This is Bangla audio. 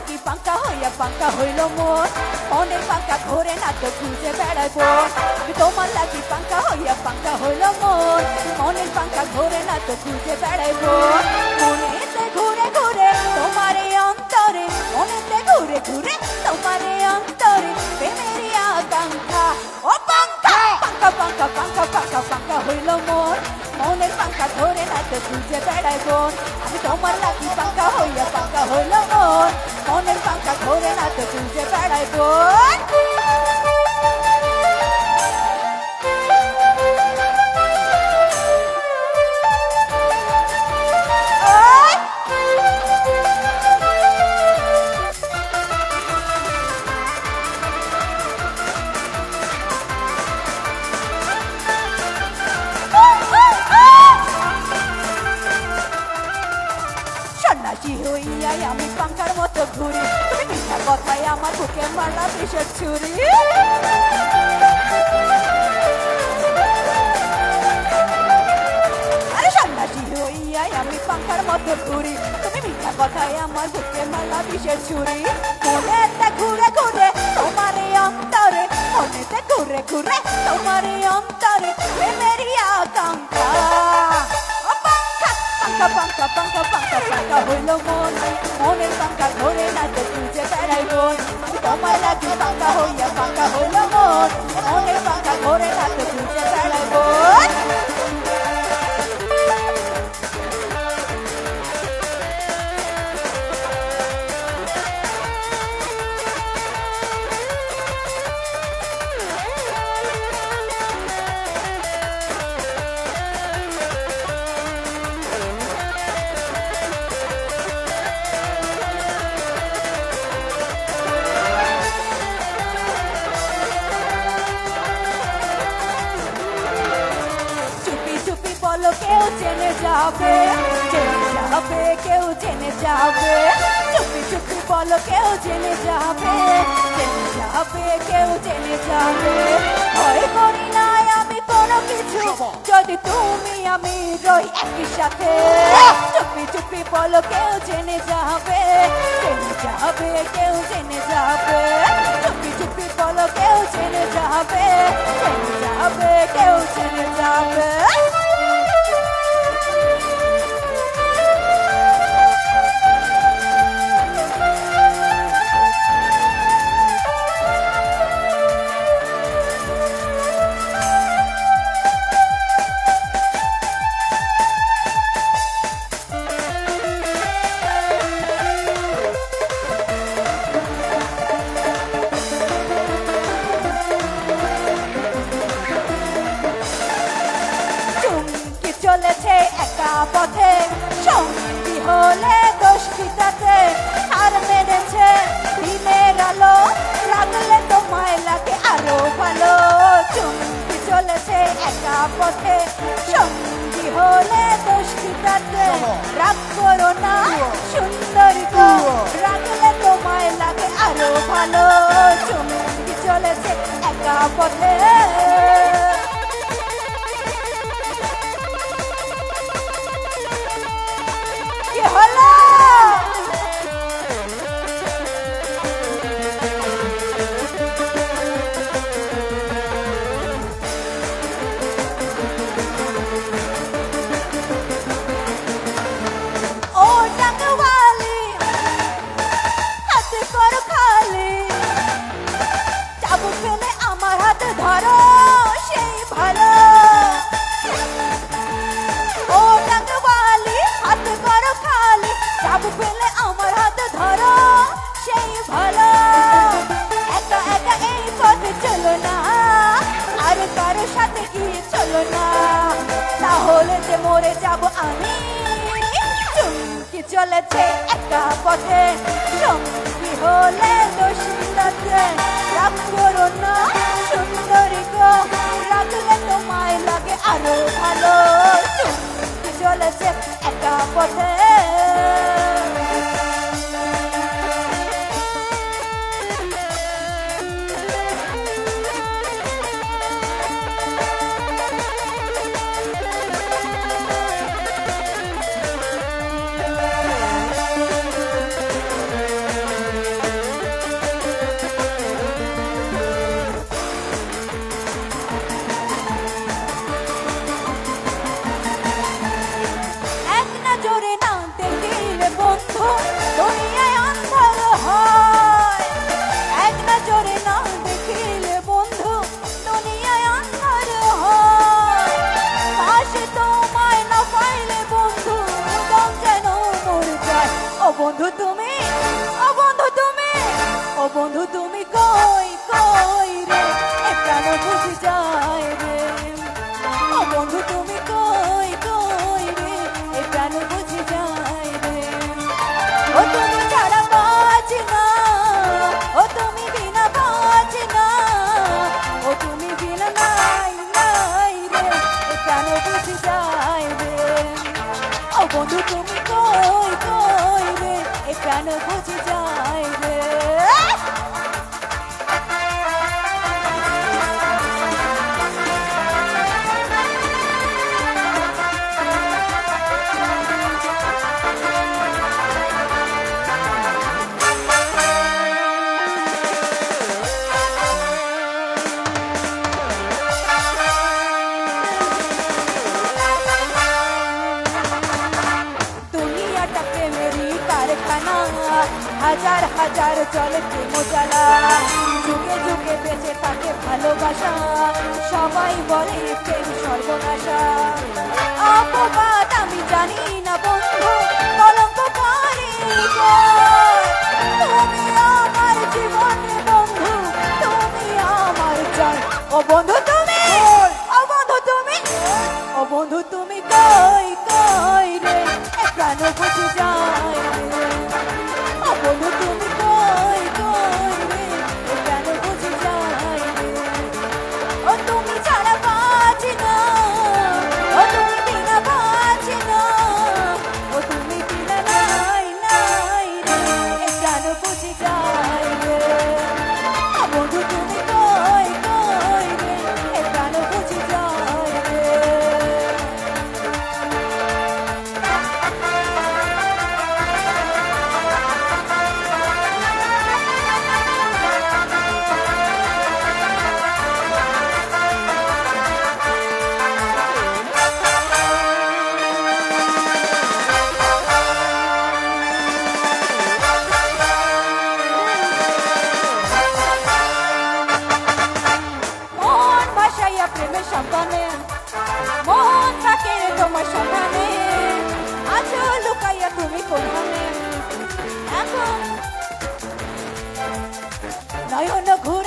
লাগি পাঙ্কা হইয়া পাঙ্কা হইল মন মনের পাঙ্কা ঘোরে না তো খুঁজে বেড়াই বোন আমি তোমার লাগি পাঙ্কা হইয়া পাঙ্কা হইল মন মনের পাঙ্কা ঘোরে না তো খুঁজে বেড়াই বোন মনেতে ঘুরে ঘুরে তোমার এই অন্তরে মনেতে ঘুরে ঘুরে তোমার এই অন্তরে প্রেমেরই আকাঙ্ক্ষা ও পাঙ্কা পাঙ্কা পাঙ্কা পাঙ্কা পাঙ্কা পাঙ্কা হইল মন মনের পাঙ্কা ধরে না তো খুঁজে বেড়াই বোন আমি তোমার লাগি পাঙ্কা হইয়া পাঙ্কা হইল মন মনের পাঙ্কা ধরে না তো খুঁজে বেড়াই বোন সন্ন্যাসী হইয়াই আমি পাঙ্কার মতো ঘুরি তুমি মিথ্যা কথায় আমার বুকে মারলা বিষের ছুরি আরে সন্ন্যাসী হইয়াই আমি পাঙ্কার মতো ঘুরি তুমি মিথ্যা কথায় আমার বুকে মারলা বিষের ছুরি মনেতে ঘুরে ঘুরে তোমার এই অন্তরে মনেতে ঘুরে ঘুরে তোমার এই অন্তরে প্রেমেরই আকাঙ্ক্ষা পাঙ্কা পাঙ্কা পাঙ্কা পাঙ্কা হইল মন মনের পাঙ্কা ধরে না তো খুঁজে বেড়াই বোন তোমার লাগি পাঙ্কা হইয়া পাঙ্কা হইল মন মনের পাঙ্কা ধরে না তো খুঁজে বেড়াই বোন বলো কেউ জেনে যাবে কেউ জেনে যাবে চুপি চুপি বলো কেউ জেনে যাবে কেউ জেনে যাবে ভয় করি না আমি কোনো কিছু যদি তুমি আমি রই একই সাথে চুপি চুপি বলো কেউ জেনে যাবে কেউ জেনে যাবে চুপি চুপি বলো কেউ জেনে যাবে কেউ জেনে যাবে চলেছে একা পথে সঙ্গী হলে দোষ পিতাতে আর মেরেছে দিনের আলো লাগলে তোমায় লাগে আরো ভালো চুমকি চলেছে একা পথে সঙ্গী হলে দোষ পিতাতে রাগ করো না সুন্দরী গো রাগলে তোমায় লাগে আরো ভালো চুমকি চলেছে একা পথে ধরো সেই ভালো ও ডাঙ্গওয়ালি হাত করো খালি চাবুক পেলে আমার হাতে ধরো সেই ভালো একা একা এই পথে চলো না আর কারো সাথে গিয়ে চলো না তাহলে যে মরে যাব আমি চুমকি চলেছে একা পথে সঙ্গী হলে দোষীটাতে রাগ করো না সুন্দরী গো রাগলে তোমায় লাগে আরো ভালো চুমকি চলেছে একা পথে বন্ধু তুমি, ও বন্ধু তুমি, ও বন্ধু তুমি কই কই রে, এ প্রাণ বুঝি যায় রে। ও বন্ধু তুমি কই কই রে, এ প্রাণ বুঝি যায় রে। ও তুমি ছাড়া বাঁচি না, ও তুমি বিনা বাঁচি না, ও তুমি বিনা নাই নাই রে, এ প্রাণ বুঝি যায় রে। ও বন্ধু তুমি কই কই রে, এ প্রাণ বুঝি যায় রে। দুনিয়াটা প্রেমেরই কারখানা, হাজার হাজার চলে প্রেম জ্বালা, যুগে যুগে বেঁচে থাকে ভালোবাসা, সবাই বলে প্রেম সর্বনাশা। অপবাদ আমি জানি না বন্ধু, কলঙ্ককারী গো। তুমি আমার জীবনে বন্ধু, তুমি আমার জান। ও বন্ধু তুমি, ও বন্ধু তুমি, ও বন্ধু তুমি কই কই রে, এ প্রাণ বুঝি যায় রে। ও বন্ধু তুমি কই কই রে, এ প্রাণ বুঝি যায় রে। ও তুমি ছাড়া বাঁচি না, ও তুমি বিনা বাঁচি না, ও তুমি বিনা নাই নাই রে, এ প্রাণ বুঝি যায় রে। ও বন্ধু তুমি কই কই রে, এ প্রাণ বুঝি যায় রে। মন ভাসাইয়া প্রেমের সন্তানে, মন থাকে তোমার সন্ধানে, আছো লুকাইয়া তুমি কোনখানে। এখন নয়ন ঘুরে